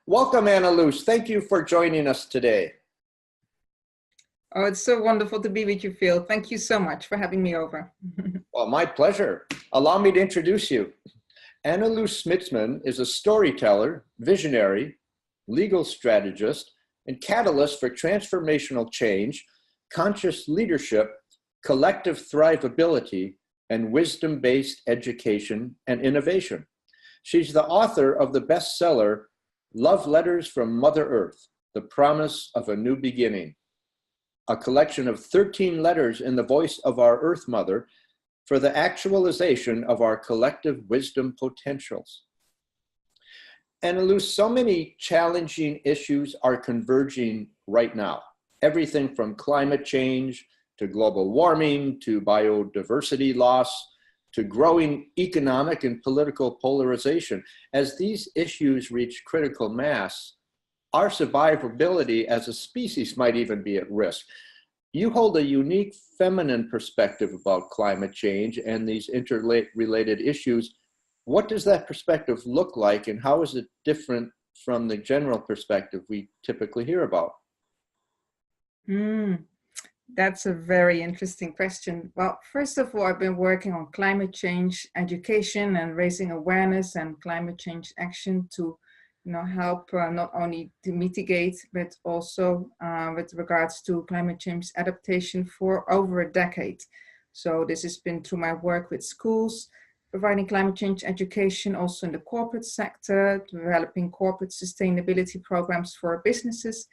Welcome, Anneloes. Thank you for joining us today. Oh, it's so wonderful to be with you, Phil. Thank you so much for having me over. Well, my pleasure. Allow me to introduce you. Anneloes Smitsman is a storyteller, visionary, legal strategist, and catalyst for transformational change, conscious leadership, collective thrivability, and wisdom-based education and innovation. She's the author of the bestseller, Love Letters from Mother Earth, The Promise of a New Beginning, a collection of 13 letters in the voice of our Earth Mother for the actualization of our collective wisdom potentials. Anneloes, so many challenging issues are converging right now. Everything from climate change to global warming to biodiversity loss to growing economic and political polarization. As these issues reach critical mass, our survivability as a species might even be at risk. You hold a unique feminine perspective about climate change and these interrelated issues. What does that perspective look like, and how is it different from the general perspective we typically hear about? That's a very interesting question. Well, first of all, I've been working on climate change education and raising awareness and climate change action to help not only to mitigate, but also with regards to climate change adaptation for over a decade. So this has been through my work with schools, providing climate change education, also in the corporate sector, developing corporate sustainability programs for businesses.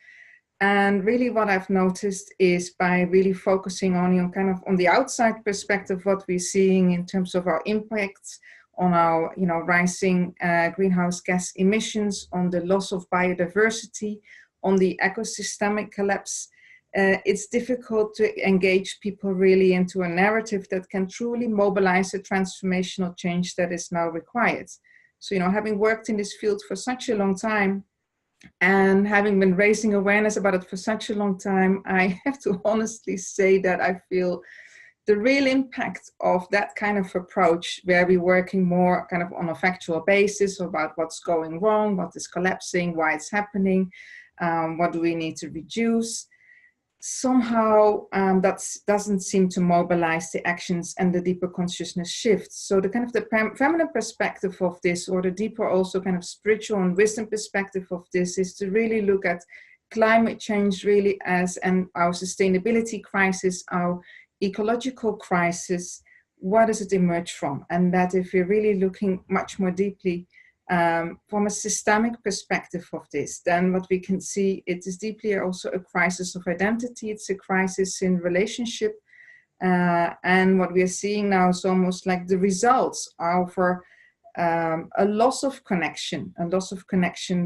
And really what I've noticed is by really focusing on on the outside perspective, what we're seeing in terms of our impacts on our rising greenhouse gas emissions, on the loss of biodiversity, on the ecosystemic collapse, it's difficult to engage people really into a narrative that can truly mobilize the transformational change that is now required. So, having worked in this field for such a long time, and having been raising awareness about it for such a long time, I have to honestly say that I feel the real impact of that kind of approach, where we're working more kind of on a factual basis about what's going wrong, what is collapsing, why it's happening, what do we need to reduce. Somehow that doesn't seem to mobilize the actions and the deeper consciousness shifts. So the kind of the feminine perspective of this, or the deeper also kind of spiritual and wisdom perspective of this, is to really look at climate change really as our sustainability crisis, our ecological crisis. What does it emerge from? And that if we're really looking much more deeply from a systemic perspective of this, then what we can see, it is deeply also a crisis of identity. It's a crisis in relationship. And what we are seeing now is almost like the results are for a loss of connection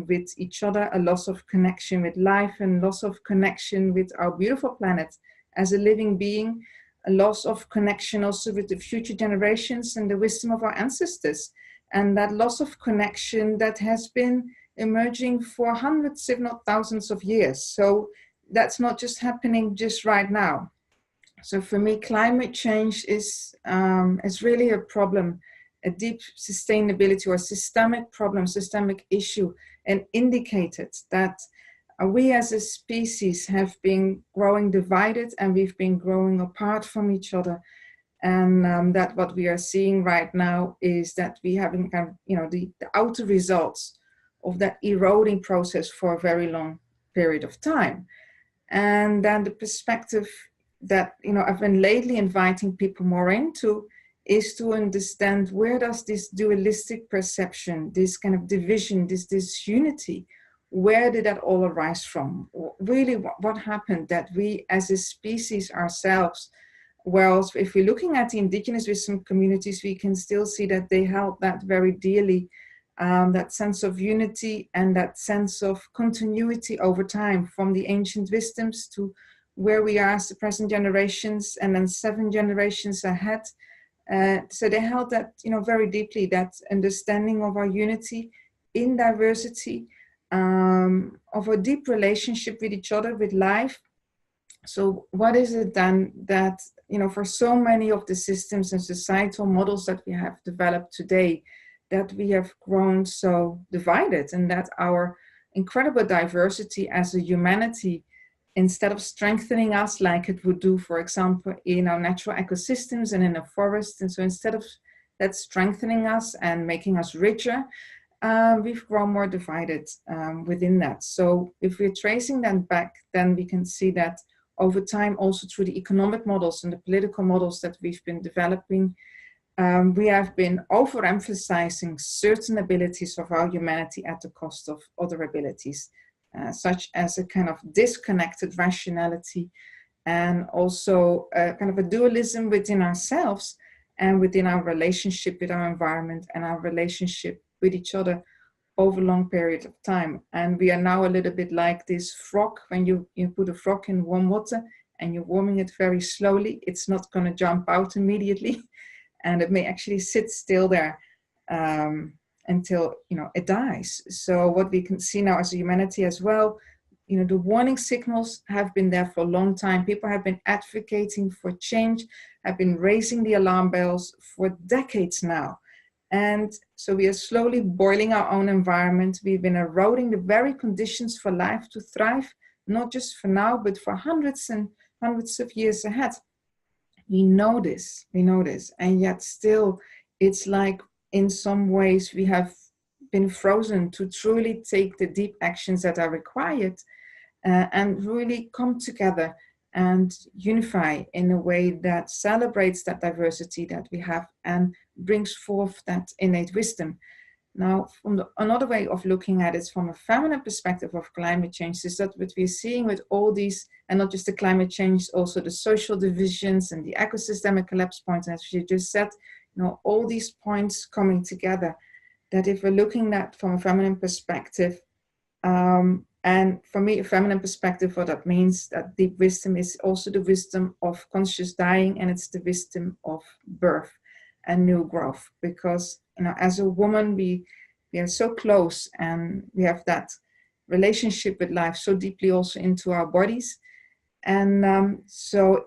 with each other, a loss of connection with life, and loss of connection with our beautiful planet as a living being, a loss of connection also with the future generations and the wisdom of our ancestors. And that loss of connection that has been emerging for hundreds, if not thousands of years. So that's not just happening just right now. So for me, climate change is really a problem, a deep sustainability or systemic problem, systemic issue, and indicated that we as a species have been growing divided, and we've been growing apart from each other. And that what we are seeing right now is that we having kind of, the outer results of that eroding process for a very long period of time. And then the perspective that, I've been lately inviting people more into is to understand, where does this dualistic perception, this kind of division, this unity, where did that all arise from? Really, what happened that we as a species ourselves, well, if we're looking at the indigenous wisdom communities, we can still see that they held that very dearly, that sense of unity and that sense of continuity over time, from the ancient wisdoms to where we are as the present generations, and then 7 generations ahead. So they held that, very deeply, that understanding of our unity in diversity, of a deep relationship with each other, with life. So what is it then that, for so many of the systems and societal models that we have developed today, that we have grown so divided, and that our incredible diversity as a humanity, instead of strengthening us like it would do, for example, in our natural ecosystems and in the forest. And so instead of that strengthening us and making us richer, we've grown more divided within that. So if we're tracing that back, then we can see that over time, also through the economic models and the political models that we've been developing, we have been overemphasizing certain abilities of our humanity at the cost of other abilities, such as a kind of disconnected rationality, and also kind of a dualism within ourselves and within our relationship with our environment and our relationship with each other over a long period of time. And we are now a little bit like this frog. When you put a frog in warm water and you're warming it very slowly, it's not going to jump out immediately. And it may actually sit still there until, you know, it dies. So what we can see now as a humanity as well, you know, the warning signals have been there for a long time. People have been advocating for change, have been raising the alarm bells for decades now. And so we are slowly boiling our own environment. We've been eroding the very conditions for life to thrive, not just for now, but for hundreds and hundreds of years ahead. We know this, and yet still it's like in some ways we have been frozen to truly take the deep actions that are required and really come together and unify in a way that celebrates that diversity that we have and brings forth that innate wisdom. Now, from another way of looking at it from a feminine perspective of climate change is that what we're seeing with all these, and not just the climate change, also the social divisions and the ecosystemic collapse points, as you just said, you know, all these points coming together, that if we're looking at from a feminine perspective, and for me, a feminine perspective, what that means, that deep wisdom is also the wisdom of conscious dying, and it's the wisdom of birth and new growth. Because, you know, as a woman, we are so close, and we have that relationship with life so deeply also into our bodies. And so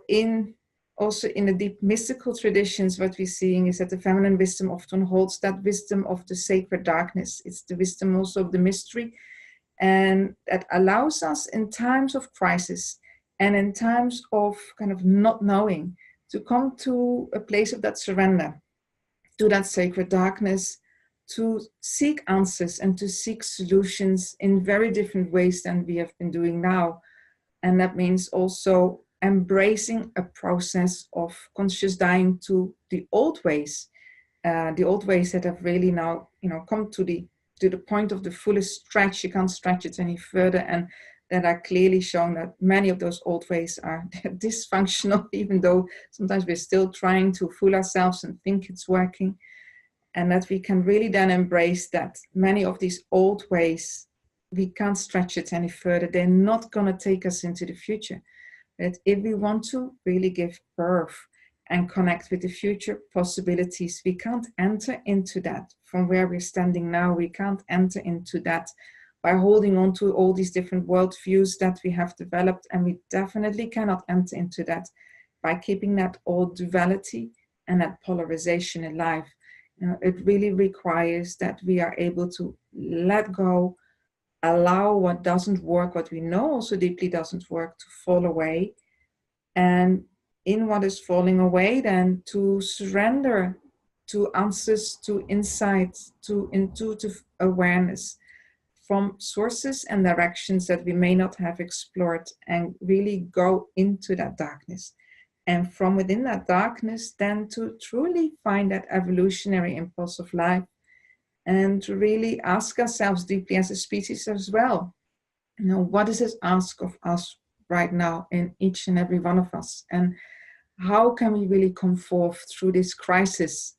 also in the deep mystical traditions, what we're seeing is that the feminine wisdom often holds that wisdom of the sacred darkness. It's the wisdom also of the mystery, and that allows us in times of crisis and in times of kind of not knowing to come to a place of that surrender to that sacred darkness, to seek answers and to seek solutions in very different ways than we have been doing now. And that means also embracing a process of conscious dying to the old ways that have really now, you know, come to the point of the fullest stretch. You can't stretch it any further, and that are clearly showing that many of those old ways are dysfunctional, even though sometimes we're still trying to fool ourselves and think it's working. And that we can really then embrace that many of these old ways, we can't stretch it any further. They're not going to take us into the future. But if we want to really give birth and connect with the future possibilities, we can't enter into that from where we're standing now. We can't enter into that by holding on to all these different worldviews that we have developed. And we definitely cannot enter into that by keeping that old duality and that polarization alive. You know, it really requires that we are able to let go, allow what doesn't work, what we know also deeply doesn't work, to fall away. And in what is falling away, then to surrender to answers, to insights, to intuitive awareness from sources and directions that we may not have explored, and really go into that darkness. And from within that darkness, then to truly find that evolutionary impulse of life, and to really ask ourselves deeply as a species as well, you know, what does it ask of us right now in each and every one of us? And how can we really come forth through this crisis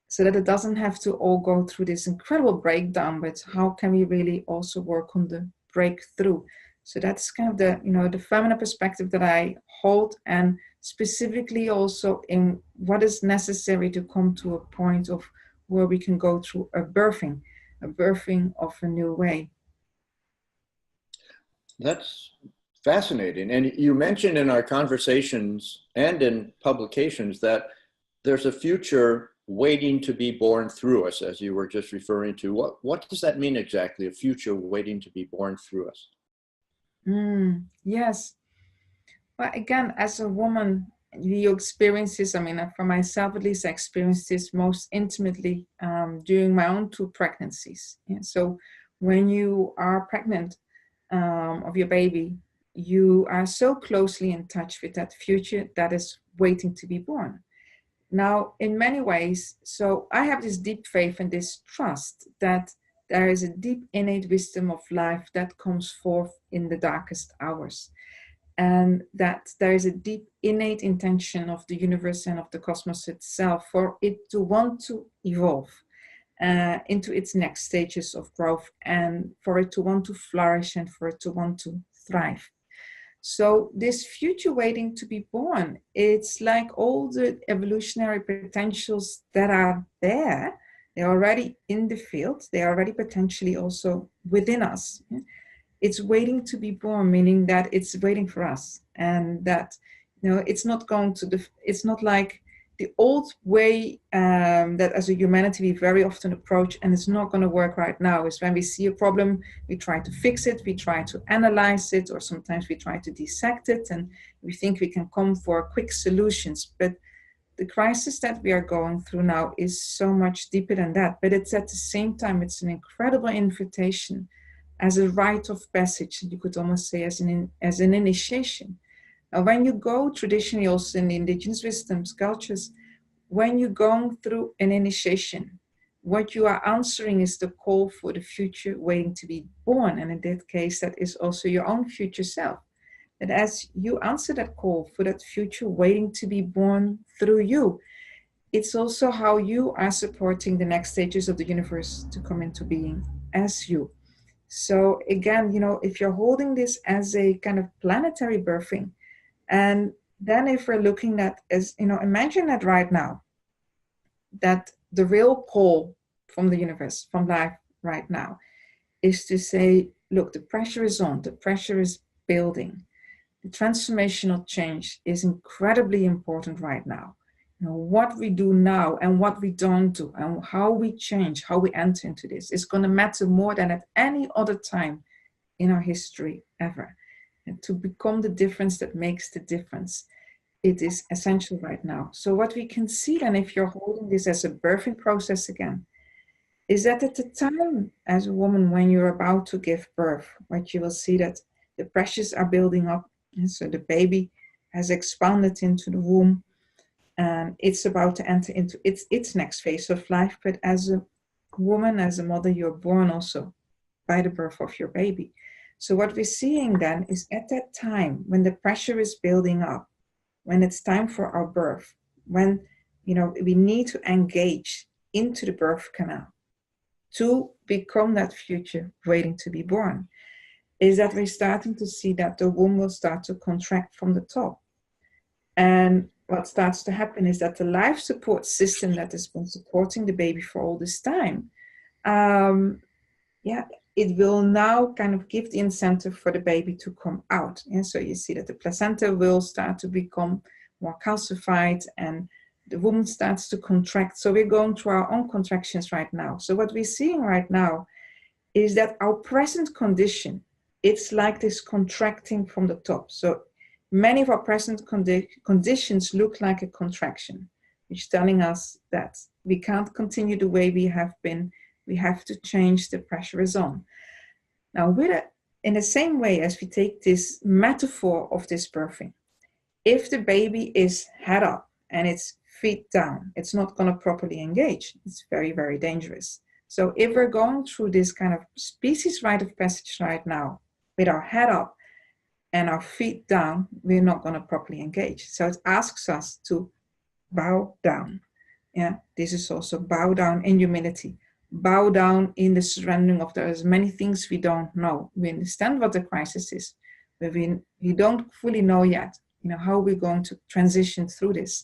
so that it doesn't have to all go through this incredible breakdown, but how can we really also work on the breakthrough? So that's kind of the, you know, the feminine perspective that I hold, and specifically also in what is necessary to come to a point of where we can go through a birthing of a new way. That's fascinating. And you mentioned in our conversations and in publications that there's a future waiting to be born through us, as you were just referring to. What does that mean exactly, a future waiting to be born through us? Yes. Well, again, as a woman, you experience this. I mean, for myself at least, I experienced this most intimately during my own 2 pregnancies. Yeah, so when you are pregnant of your baby, you are so closely in touch with that future that is waiting to be born. Now, in many ways, so I have this deep faith and this trust that there is a deep innate wisdom of life that comes forth in the darkest hours, and that there is a deep innate intention of the universe and of the cosmos itself for it to want to evolve into its next stages of growth, and for it to want to flourish and for it to want to thrive. So this future waiting to be born, it's like all the evolutionary potentials that are there, they're already in the field, they're already potentially also within us. It's waiting to be born, meaning that it's waiting for us, and that, you know, it's not going to, it's not like the old way that as a humanity we very often approach, and it's not going to work right now, is when we see a problem, we try to fix it, we try to analyze it, or sometimes we try to dissect it, and we think we can come for quick solutions. But the crisis that we are going through now is so much deeper than that. But it's at the same time, it's an incredible invitation as a rite of passage, you could almost say as an initiation. Now, when you go traditionally also in the indigenous wisdoms, cultures, when you're going through an initiation, what you are answering is the call for the future waiting to be born. And in that case, that is also your own future self. That as you answer that call for that future waiting to be born through you, it's also how you are supporting the next stages of the universe to come into being as you. So again, you know, if you're holding this as a kind of planetary birthing, and then if we're looking at, as you know, imagine that right now, that the real call from the universe, from life right now, is to say, look, the pressure is on, the pressure is building. The transformational change is incredibly important right now. You know, what we do now and what we don't do and how we change, how we enter into this is going to matter more than at any other time in our history ever. And to become the difference that makes the difference, it is essential right now. So what we can see then, if you're holding this as a birthing process again, is that at the time as a woman, when you're about to give birth, what you will see that the pressures are building up. And so the baby has expanded into the womb and it's about to enter into its next phase of life. But as a woman, as a mother, you're born also by the birth of your baby. So what we're seeing then is at that time when the pressure is building up, when it's time for our birth, when, you know, we need to engage into the birth canal to become that future waiting to be born, is that we're starting to see that the womb will start to contract from the top. And what starts to happen is that the life support system that has been supporting the baby for all this time, it will now kind of give the incentive for the baby to come out. And so you see that the placenta will start to become more calcified and the womb starts to contract. So we're going through our own contractions right now. So what we're seeing right now is that our present condition, it's like this contracting from the top. So many of our present conditions look like a contraction, which is telling us that we can't continue the way we have been. We have to change, the pressure is on. Now, in the same way as we take this metaphor of this birthing, if the baby is head up and it's feet down, it's not going to properly engage. It's very, very dangerous. So if we're going through this kind of species rite of passage right now, with our head up and our feet down, we're not going to properly engage. So it asks us to bow down. Yeah, this is also bow down in humility. Bow down in the surrendering of there's many things we don't know. We understand what the crisis is, but we don't fully know yet, you know, how we're going to transition through this.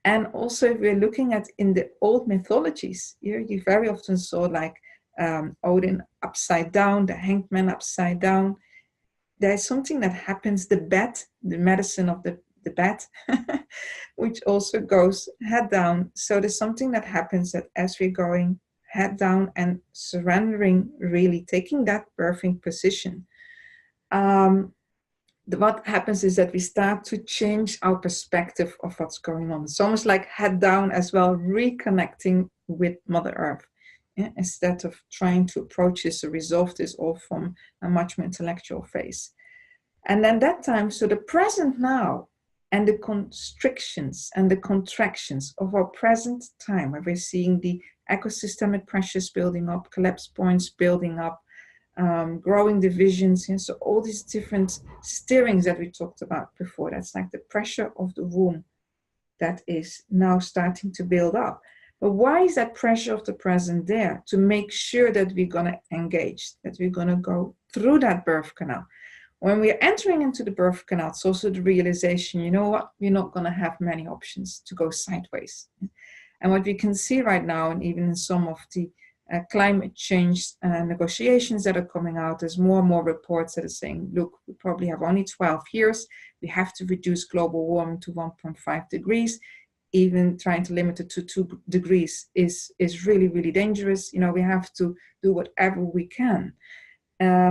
And also, if we're looking at in the old mythologies, you very often saw like Odin upside down, the hanged man upside down. There's something that happens, the medicine of the the bed, which also goes head down. So there's something that happens that as we're going head down and surrendering, really taking that birthing position, what happens is that we start to change our perspective of what's going on. It's almost like head down as well, reconnecting with Mother Earth. Yeah, instead of trying to approach this or resolve this all from a much more intellectual phase. And then that time, so the present now and the constrictions and the contractions of our present time, where we're seeing the ecosystemic pressures building up, collapse points building up, growing divisions, and so all these different steerings that we talked about before, that's like the pressure of the womb that is now starting to build up. But why is that pressure of the present there? To make sure that we're going to engage, that we're going to go through that birth canal. When we're entering into the birth canal, it's also the realization, you know what, we're not going to have many options to go sideways. And what we can see right now, and even in some of the climate change negotiations that are coming out, there's more and more reports that are saying, look, we probably have only 12 years. We have to reduce global warming to 1.5 degrees. Even trying to limit it to 2 degrees is really, really dangerous. You know, we have to do whatever we can.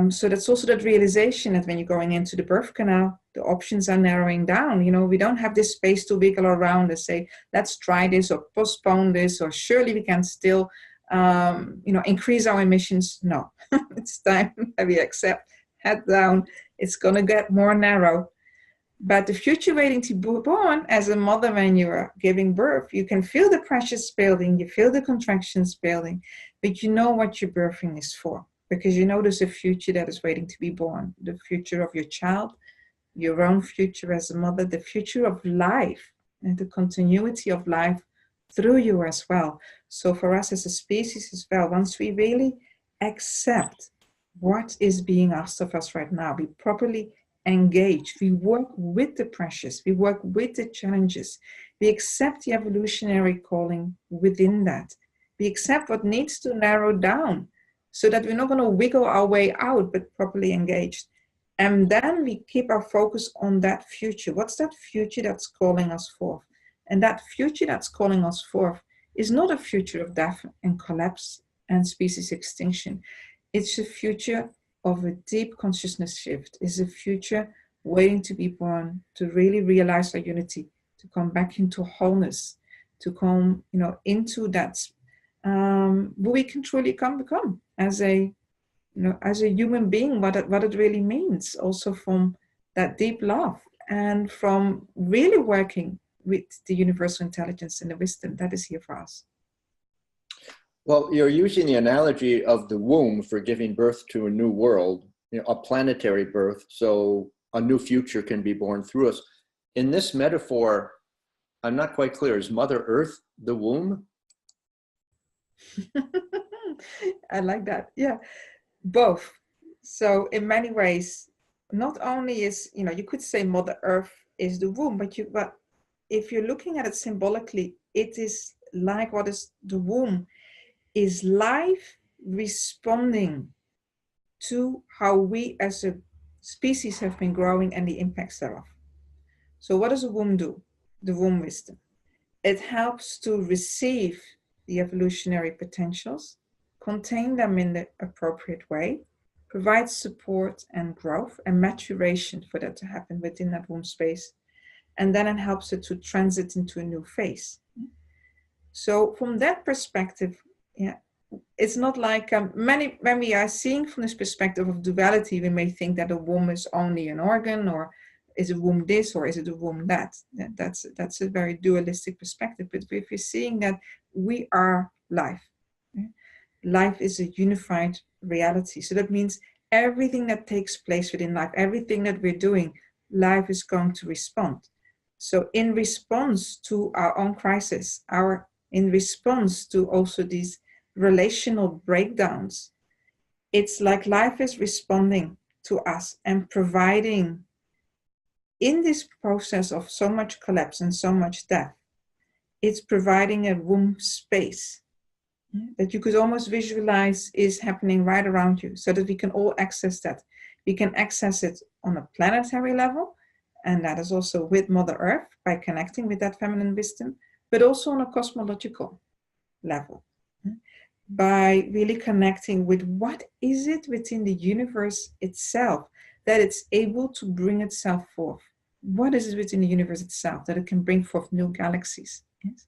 So that's also that realization that when you're going into the birth canal, the options are narrowing down. You know, we don't have this space to wiggle around and say, let's try this or postpone this, or surely we can still, increase our emissions. No, it's time that we accept, head down. It's going to get more narrow. But the future waiting to be born, as a mother, when you are giving birth, you can feel the pressures building, you feel the contractions building, but you know what your birthing is for, because you know there's a future that is waiting to be born, the future of your child, your own future as a mother, the future of life, and the continuity of life through you as well. So for us as a species as well, once we really accept what is being asked of us right now, we properly engage, we work with the pressures, we work with the challenges, we accept the evolutionary calling within that, we accept what needs to narrow down so that we're not going to wiggle our way out, but properly engaged. And then we keep our focus on that future. What's that future that's calling us forth? And that future that's calling us forth is not a future of death and collapse and species extinction. It's a future of a deep consciousness shift, is a future waiting to be born, to really realize our unity, to come back into wholeness, to come, into that where we can truly become as a human being, what it really means, also from that deep love and from really working with the universal intelligence and the wisdom that is here for us. Well, you're using the analogy of the womb for giving birth to a new world, a planetary birth, so a new future can be born through us. In this metaphor, I'm not quite clear. Is Mother Earth the womb? I like that. Yeah, both. So in many ways, not only is, you could say Mother Earth is the womb, but if you're looking at it symbolically, it is like what is the womb is life responding to how we as a species have been growing and the impacts thereof. So what does a womb do? The womb wisdom. It helps to receive the evolutionary potentials, contain them in the appropriate way, provide support and growth and maturation for that to happen within that womb space. And then it helps it to transit into a new phase. So from that perspective, yeah, it's not like when we are seeing from this perspective of duality, we may think that a womb is only an organ, or is a womb this, or is it a womb that? That's a very dualistic perspective. But if you're seeing that we are life, life is a unified reality. So that means everything that takes place within life, everything that we're doing, life is going to respond. So in response to our own crisis, in response to also these relational breakdowns, it's like life is responding to us and providing, in this process of so much collapse and so much death, it's providing a womb space that you could almost visualize is happening right around you, so that we can all access that. We can access it on a planetary level, and that is also with Mother Earth by connecting with that feminine wisdom, but also on a cosmological level, by really connecting with what is it within the universe itself that it's able to bring itself forth. What is it within the universe itself that it can bring forth new galaxies? Yes?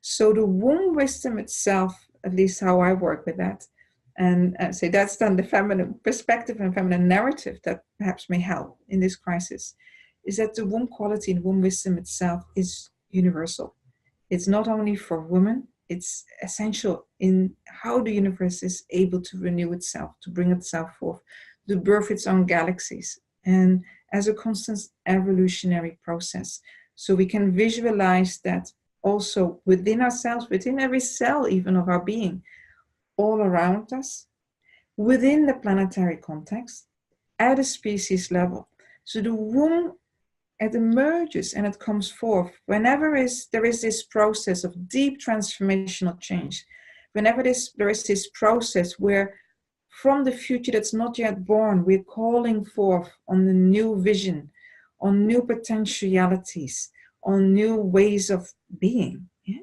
So the womb wisdom itself, at least how I work with that, and say that's then the feminine perspective and feminine narrative that perhaps may help in this crisis, is that the womb quality and womb wisdom itself is universal. It's not only for women, it's essential in how the universe is able to renew itself, to bring itself forth, to birth its own galaxies, and as a constant evolutionary process. So we can visualize that also within ourselves, within every cell even of our being, all around us, within the planetary context, at a species level. So the womb, it emerges and it comes forth whenever there is this process of deep transformational change, whenever there is this process where from the future that's not yet born, we're calling forth on the new vision, on new potentialities, on new ways of being. Yeah?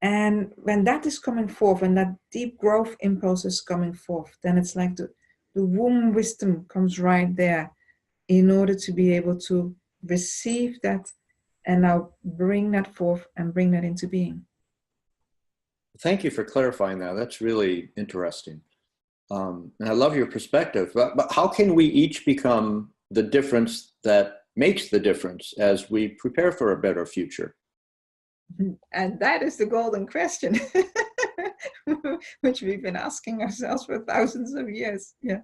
And when that is coming forth, and that deep growth impulse is coming forth, then it's like the womb wisdom comes right there in order to be able to receive that and now bring that forth and bring that into being. Thank you for clarifying that. That's really interesting. And I love your perspective, but how can we each become the difference that makes the difference as we prepare for a better future? And that is the golden question, which we've been asking ourselves for thousands of years. Yeah.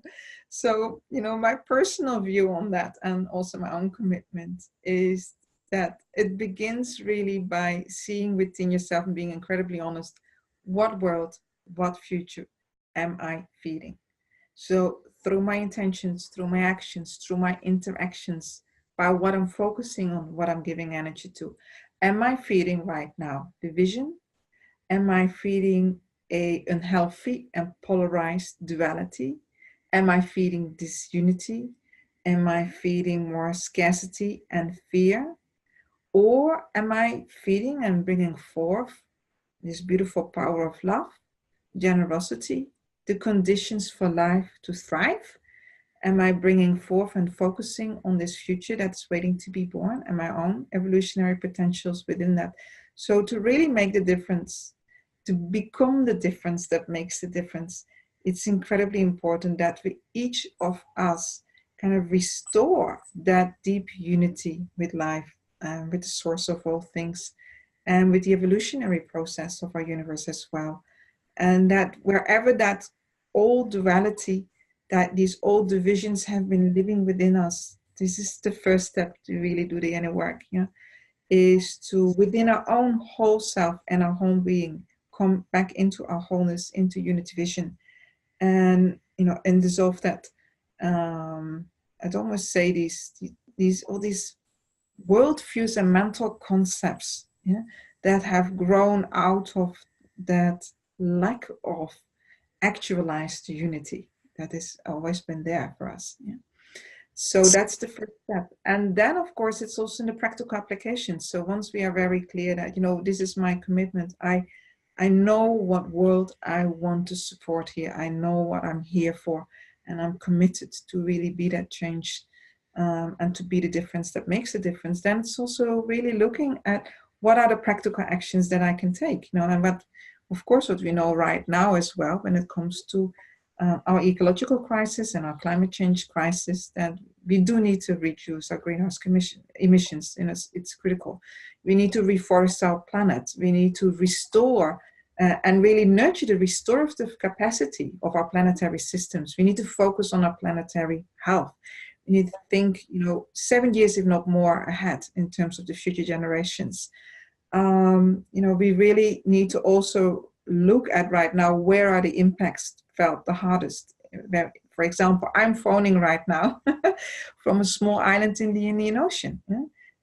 So, my personal view on that, and also my own commitment, is that it begins really by seeing within yourself and being incredibly honest. What world, what future am I feeding? So through my intentions, through my actions, through my interactions, by what I'm focusing on, what I'm giving energy to, am I feeding right now division? Am I feeding a unhealthy and polarized duality? Am I feeding disunity? Am I feeding more scarcity and fear? Or am I feeding and bringing forth this beautiful power of love, generosity, the conditions for life to thrive? Am I bringing forth and focusing on this future that's waiting to be born and my own evolutionary potentials within that? So to really make the difference, to become the difference that makes the difference, it's incredibly important that we, each of us, kind of restore that deep unity with life, with the source of all things, and with the evolutionary process of our universe as well. And that wherever that old duality, that these old divisions have been living within us, this is the first step to really do the inner work, is to, within our own whole self and our whole being, come back into our wholeness, into unity vision, and and dissolve that. I'd almost say all these worldviews and mental concepts, that have grown out of that lack of actualized unity that has always been there for us. So that's the first step. And then, of course, it's also in the practical application. So once we are very clear that, this is my commitment, I know what world I want to support here. I know what I'm here for, and I'm committed to really be that change, and to be the difference that makes a difference. Then it's also really looking at what are the practical actions that I can take, and what we know right now as well, when it comes to our ecological crisis and our climate change crisis, that we do need to reduce our greenhouse emissions. It's critical. We need to reforest our planet. We need to restore and really nurture the restorative capacity of our planetary systems. We need to focus on our planetary health. We need to think, 7 years, if not more, ahead in terms of the future generations. We really need to also look at right now, where are the impacts felt the hardest. For example, I'm phoning right now from a small island in the Indian Ocean.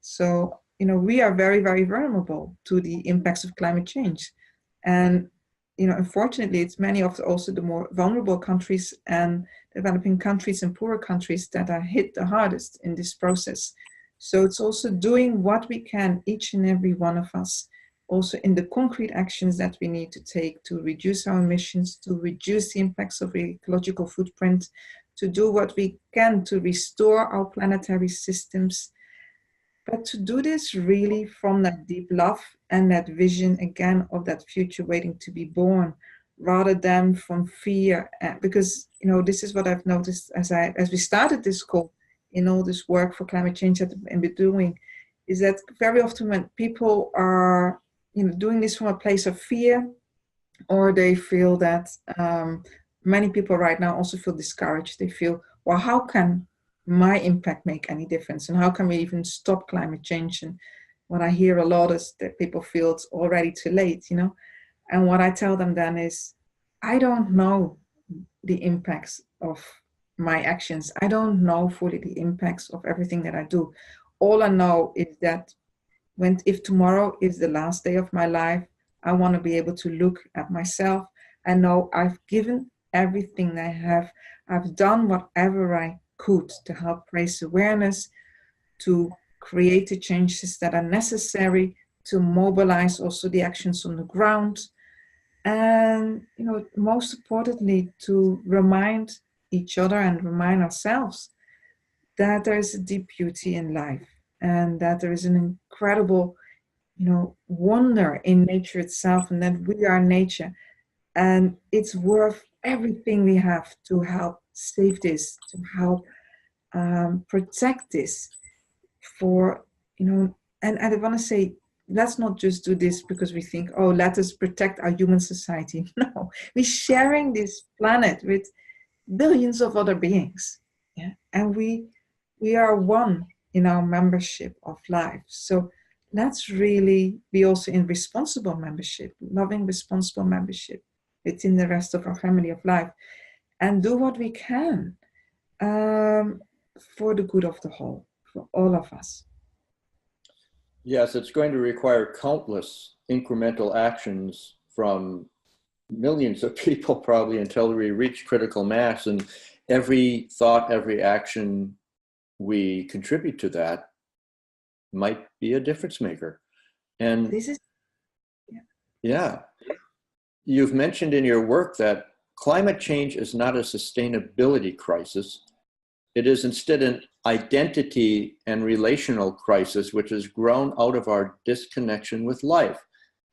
So, we are very, very vulnerable to the impacts of climate change. And, unfortunately, it's many of also the more vulnerable countries and developing countries and poorer countries that are hit the hardest in this process. So it's also doing what we can, each and every one of us, also in the concrete actions that we need to take to reduce our emissions, to reduce the impacts of the ecological footprint, to do what we can to restore our planetary systems, but to do this really from that deep love and that vision again of that future waiting to be born, rather than from fear. Because this is what I've noticed as we started this call, in all this work for climate change that I've been doing, is that very often when people are doing this from a place of fear, or they feel that many people right now also feel discouraged. They feel, well, how can my impact make any difference? And how can we even stop climate change? And what I hear a lot is that people feel it's already too late, And what I tell them then is, I don't know the impacts of my actions. I don't know fully the impacts of everything that I do. All I know is that if tomorrow is the last day of my life, I want to be able to look at myself and know I've given everything I have. I've done whatever I could to help raise awareness, to create the changes that are necessary, to mobilize also the actions on the ground, and most importantly, to remind each other and remind ourselves that there is a deep beauty in life, and that there is an incredible wonder in nature itself, and that we are nature, and it's worth everything we have to help save this, to help protect this for, and I want to say, let's not just do this because we think, oh, let us protect our human society. No, we're sharing this planet with billions of other beings, yeah, and we are one in our membership of life. So let's really be also in responsible membership, loving responsible membership within the rest of our family of life, and do what we can for the good of the whole, for all of us. Yes, it's going to require countless incremental actions from millions of people probably until we reach critical mass. And every thought, every action we contribute to that might be a difference maker. And this is, yeah, you've mentioned in your work that climate change is not a sustainability crisis. It is instead an identity and relational crisis, which has grown out of our disconnection with life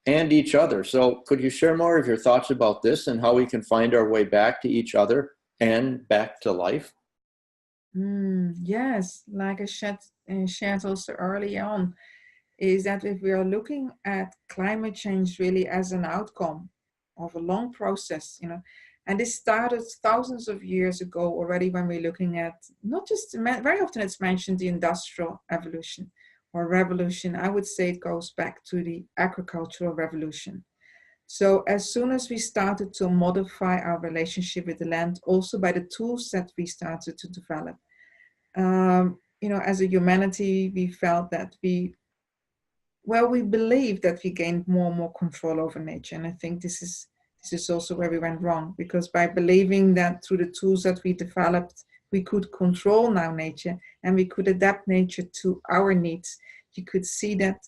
and each other. So could you share more of your thoughts about this and how we can find our way back to each other and back to life? Yes, like I shared also early on, is that if we are looking at climate change really as an outcome of a long process, and this started thousands of years ago already, when we're looking at not just, very often it's mentioned the industrial evolution or revolution. I would say it goes back to the agricultural revolution. So as soon as we started to modify our relationship with the land, also by the tools that we started to develop, as a humanity, we felt that we believed that we gained more and more control over nature. And I think this is also where we went wrong, because by believing that through the tools that we developed, we could control now nature and we could adapt nature to our needs, you could see that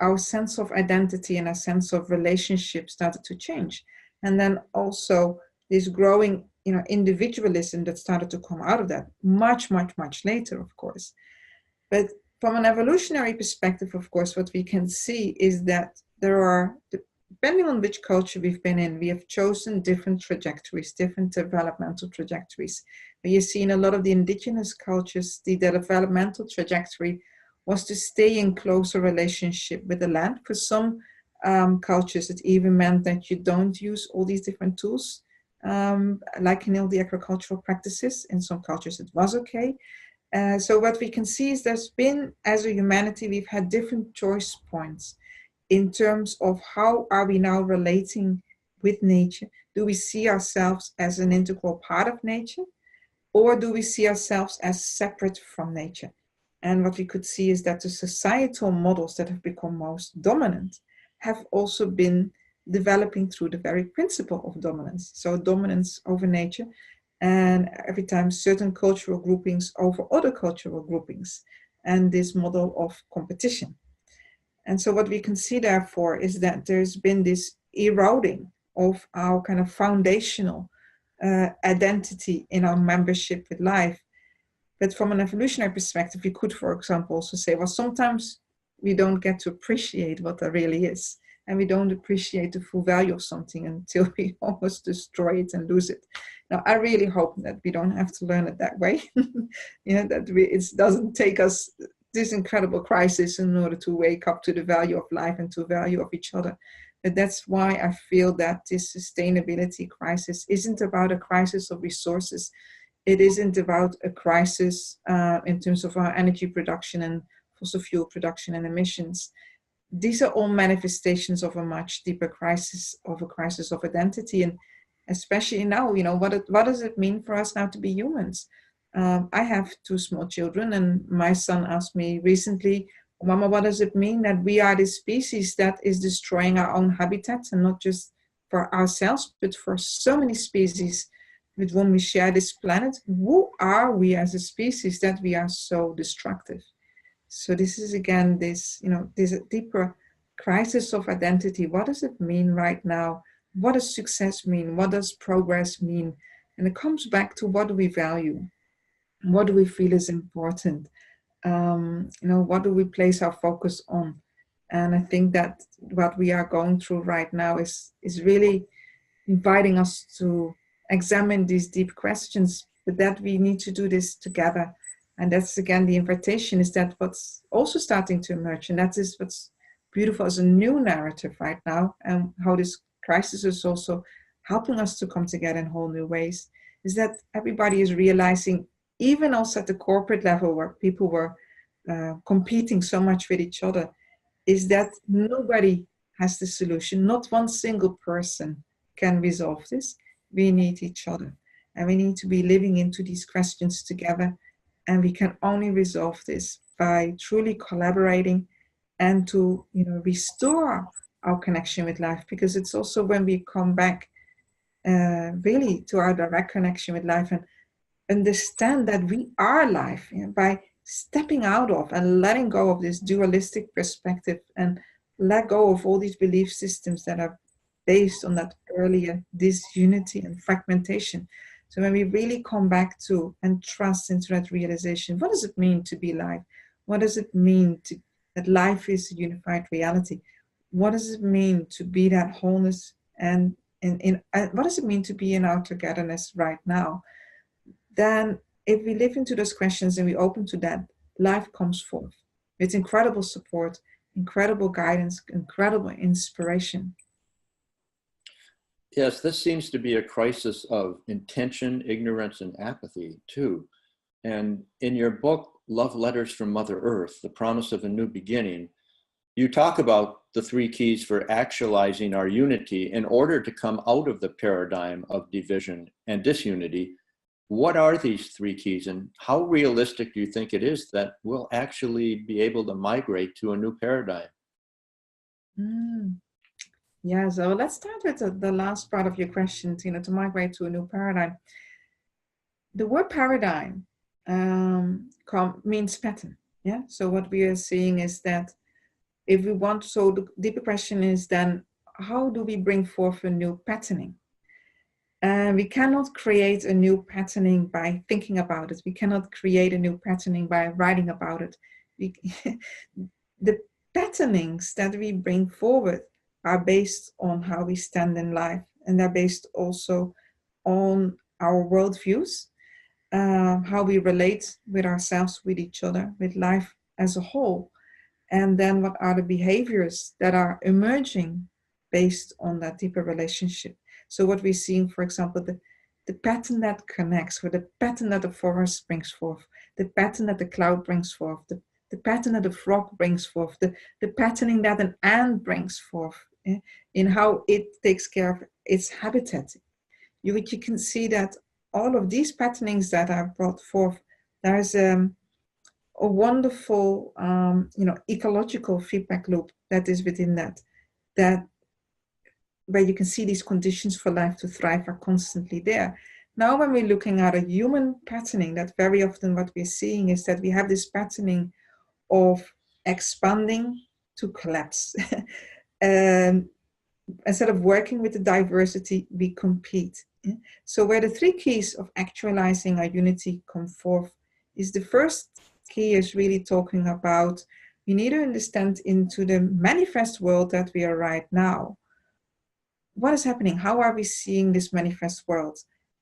our sense of identity and our sense of relationship started to change. And then also this growing, individualism that started to come out of that much, much, much later, of course. But from an evolutionary perspective, of course, what we can see is that there are, depending on which culture we've been in, we have chosen different trajectories, different developmental trajectories. But you see in a lot of the indigenous cultures, the developmental trajectory was to stay in closer relationship with the land. For some cultures, it even meant that you don't use all these different tools, like in all the agricultural practices. In some cultures, it was okay. So what we can see is there's been, as a humanity, we've had different choice points in terms of how are we now relating with nature. Do we see ourselves as an integral part of nature, or do we see ourselves as separate from nature? And what we could see is that the societal models that have become most dominant have also been developing through the very principle of dominance. So dominance over nature, and every time certain cultural groupings over other cultural groupings. and this model of competition. And so what we can see therefore is that there's been this eroding of our kind of foundational identity in our membership with life. But from an evolutionary perspective, we could, for example, also say, well, sometimes we don't get to appreciate what there really is. And we don't appreciate the full value of something until we almost destroy it and lose it. Now, I really hope that we don't have to learn it that way. That it doesn't take us this incredible crisis in order to wake up to the value of life and to the value of each other. But that's why I feel that this sustainability crisis isn't about a crisis of resources. It isn't about a crisis in terms of our energy production and fossil fuel production and emissions. These are all manifestations of a much deeper crisis, of a crisis of identity. And especially now, what does it mean for us now to be humans? I have 2 small children, and my son asked me recently, Mama, what does it mean that we are this species that is destroying our own habitats, and not just for ourselves, but for so many species with whom we share this planet? Who are we as a species that we are so destructive? So this is again this deeper crisis of identity. What does it mean right now? What does success mean? What does progress mean? And it comes back to, what do we value? What do we feel is important? What do we place our focus on? And I think that what we are going through right now is really inviting us to examine these deep questions, but that we need to do this together. And that's again the invitation, is that what's also starting to emerge, and that is what's beautiful as a new narrative right now, and how this crisis is also helping us to come together in whole new ways, is that everybody is realizing, even also at the corporate level where people were competing so much with each other, is that nobody has the solution. Not one single person can resolve this. We need each other, and we need to be living into these questions together. And we can only resolve this by truly collaborating and to restore our connection with life, because it's also when we come back really to our direct connection with life and understand that we are life, by stepping out of and letting go of this dualistic perspective and let go of all these belief systems that are based on that earlier disunity and fragmentation. So when we really come back to and trust into that realization, what does it mean to be life? What does it mean that life is a unified reality? What does it mean to be that wholeness, and what does it mean to be in our togetherness right now? Then if we live into those questions and we open to that, life comes forth. It's incredible support, incredible guidance, incredible inspiration. Yes, this seems to be a crisis of intention, ignorance, and apathy, too. And in your book, Love Letters from Mother Earth, The Promise of a New Beginning, you talk about the 3 keys for actualizing our unity in order to come out of the paradigm of division and disunity. What are these 3 keys, and how realistic do you think it is that we'll actually be able to migrate to a new paradigm? Yeah, so let's start with the last part of your question, to migrate to a new paradigm. The word paradigm means pattern. Yeah. So what we are seeing is that if we want, so the deeper question is then, how do we bring forth a new patterning? We cannot create a new patterning by thinking about it. We cannot create a new patterning by writing about it. The patternings that we bring forward are based on how we stand in life, and they're based also on our worldviews, how we relate with ourselves, with each other, with life as a whole, and then what are the behaviors that are emerging based on that deeper relationship. So what we're seeing, for example, the pattern that connects, or the pattern that the forest brings forth, the pattern that the cloud brings forth, the pattern that the frog brings forth, the patterning that an ant brings forth, in how it takes care of its habitat. You can see that all of these patternings that are brought forth, there's a wonderful ecological feedback loop that is within that where you can see these conditions for life to thrive are constantly there. Now when we're looking at a human patterning, that very often what we're seeing is that we have this patterning of expanding to collapse. um, Instead of working with the diversity, we compete. So where the three keys of actualizing our unity come forth is the first key is really talking about we need to understand into the manifest world that we are right now. What is happening? How are we seeing this manifest world?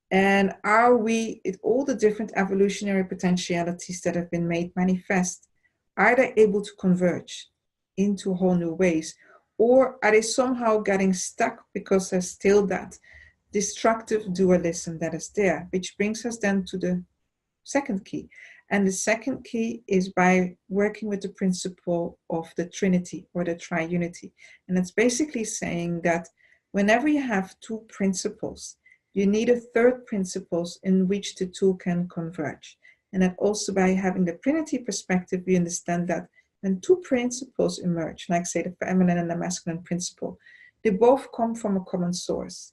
And are we, all the different evolutionary potentialities that have been made manifest, are they able to converge into whole new ways? Or are they somehow getting stuck because there's still that destructive dualism that is there? Which brings us then to the second key. And the second key is by working with the principle of the Trinity or the triunity. And it's basically saying that whenever you have two principles, you need a third principle in which the two can converge. And that also by having the Trinity perspective, we understand that when two principles emerge, like say the feminine and the masculine principle, they both come from a common source.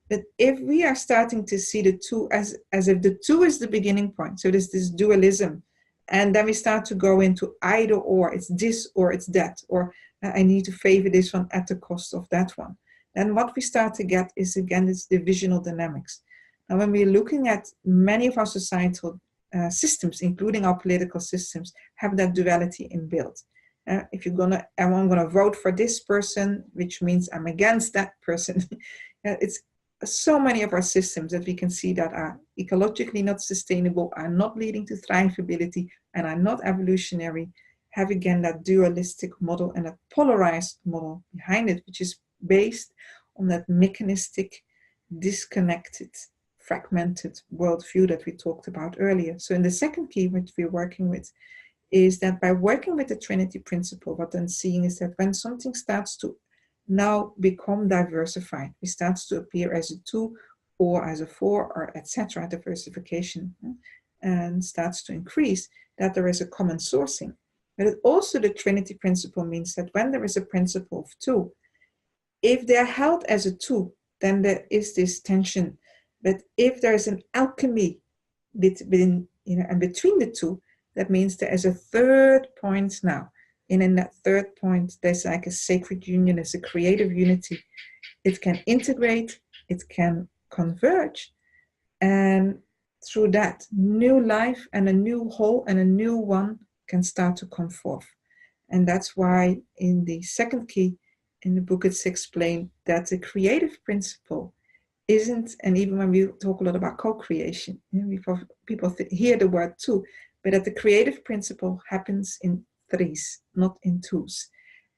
But if we are starting to see the two as if the two is the beginning point, so there's this dualism, and then we start to go into either or, it's this or it's that, or I need to favor this one at the cost of that one. Then what we start to get is again this divisional dynamics. Now when we're looking at many of our societal systems, including our political systems, have that duality inbuilt. If you're I'm gonna vote for this person, which means I'm against that person. It's so many of our systems that we can see that are ecologically not sustainable, are not leading to thrivability, and are not evolutionary, have again that dualistic model and a polarized model behind it, which is based on that mechanistic, disconnected, fragmented worldview that we talked about earlier. So in the second key, which we're working with, is that by working with the Trinity principle, what I'm seeing is that when something starts to now become diversified, it starts to appear as a two or as a four or etc. diversification, and starts to increase, that there is a common sourcing. But it also the Trinity principle means that when there is a principle of two, if they're held as a two, then there is this tension. But if there is an alchemy between, and between the two, that means there is a third point now. And in that third point, there's like a sacred union, it's a creative unity. It can integrate, it can converge. And through that, new life and a new whole and a new one can start to come forth. And that's why in the second key in the book, it's explained that the creative principle isn't, and even when we talk a lot about co-creation, people hear the word two, but that the creative principle happens in threes, not in twos.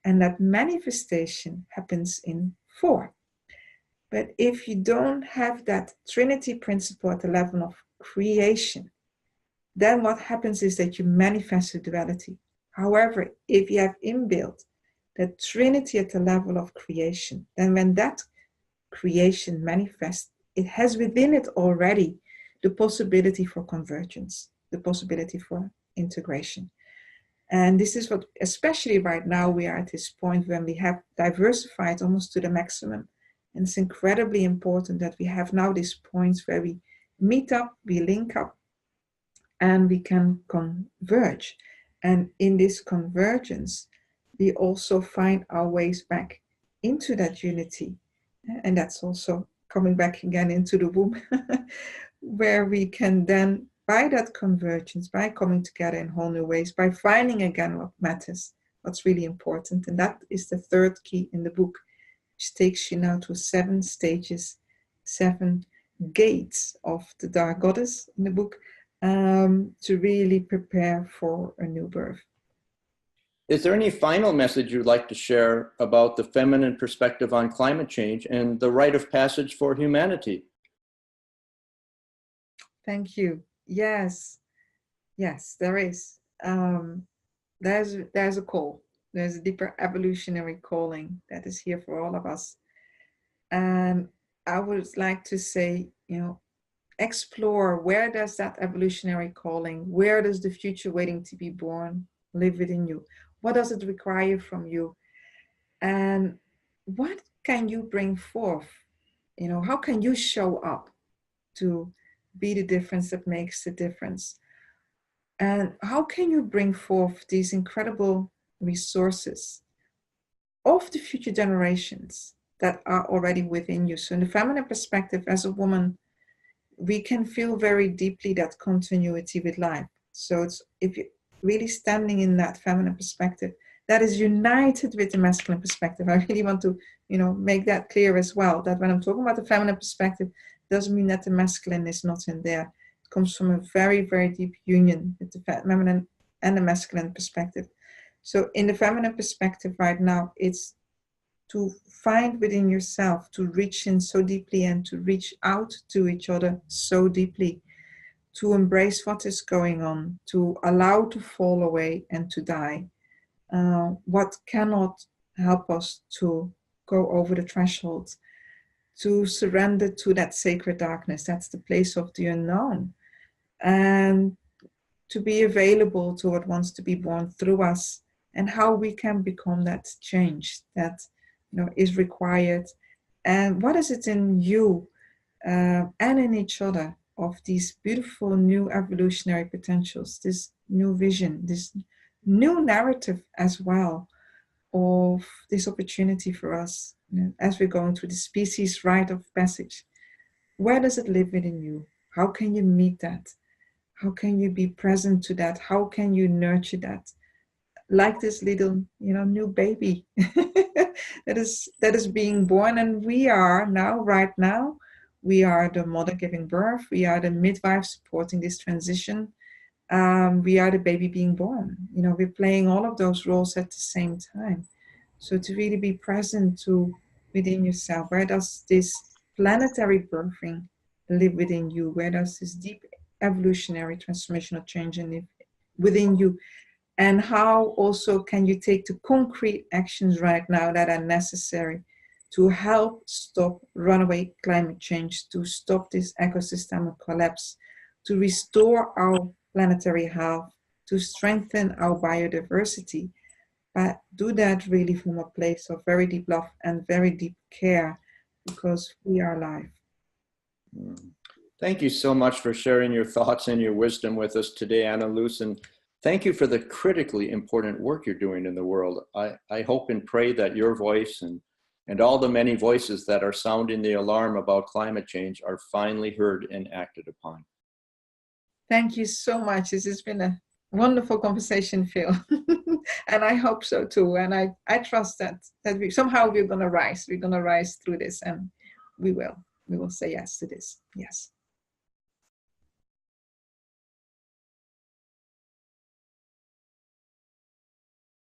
And that manifestation happens in four. But if you don't have that Trinity principle at the level of creation, then what happens is that you manifest the duality. However, if you have inbuilt that Trinity at the level of creation, then when that creation manifests, it has within it already the possibility for convergence, the possibility for integration. And this is what, especially right now, we are at this point when we have diversified almost to the maximum. And it's incredibly important that we have now these points where we meet up, we link up, and we can converge. And in this convergence, we also find our ways back into that unity. And that's also coming back again into the womb, where we can then, by that convergence, by coming together in whole new ways, by finding again what matters, what's really important. And that is the third key in the book, which takes you now to 7 stages, 7 gates of the Dark Goddess in the book, to really prepare for a new birth. Is there any final message you'd like to share about the feminine perspective on climate change and the rite of passage for humanity? Thank you. Yes, there is. There's a call. There's a deeper evolutionary calling that is here for all of us. And I would like to say, explore, where does that evolutionary calling, where does the future waiting to be born live within you? What does it require from you? And what can you bring forth? How can you show up to be the difference that makes the difference? And how can you bring forth these incredible resources of the future generations that are already within you? So in the feminine perspective, as a woman, we can feel very deeply that continuity with life. So it's, if you're really standing in that feminine perspective, that is united with the masculine perspective. I really want to, make that clear as well, that when I'm talking about the feminine perspective, doesn't mean that the masculine is not in there. It comes from a very, very deep union with the feminine and the masculine perspective. So in the feminine perspective right now, it's to find within yourself, to reach in so deeply and to reach out to each other so deeply, to embrace what is going on, to allow to fall away and to die. What cannot help us to go over the threshold, to surrender to that sacred darkness. That's the place of the unknown. And to be available to what wants to be born through us, and how we can become that change that is required. And what is it in you and in each other of these beautiful new evolutionary potentials, this new vision, this new narrative as well, of this opportunity for us, as we're going through the species rite of passage. Where does it live within you? How can you meet that? How can you be present to that? How can you nurture that? Like this little, new baby that is being born, and we are now, right now, we are the mother giving birth. We are the midwife supporting this transition. We are the baby being born. We're playing all of those roles at the same time. So to really be present to within yourself, where does this planetary birthing live within you? Where does this deep evolutionary transformational change live within you? And how also can you take the concrete actions right now that are necessary to help stop runaway climate change, to stop this ecosystem collapse, to restore our planetary health, to strengthen our biodiversity, but do that really from a place of very deep love and very deep care, because we are alive. Thank you so much for sharing your thoughts and your wisdom with us today, Anneloes, and thank you for the critically important work you're doing in the world. I hope and pray that your voice and all the many voices that are sounding the alarm about climate change are finally heard and acted upon. Thank you so much. This has been a wonderful conversation, Phil. And I hope so too. And I trust that we're going to rise. We're going to rise through this, and we will say yes to this. Yes.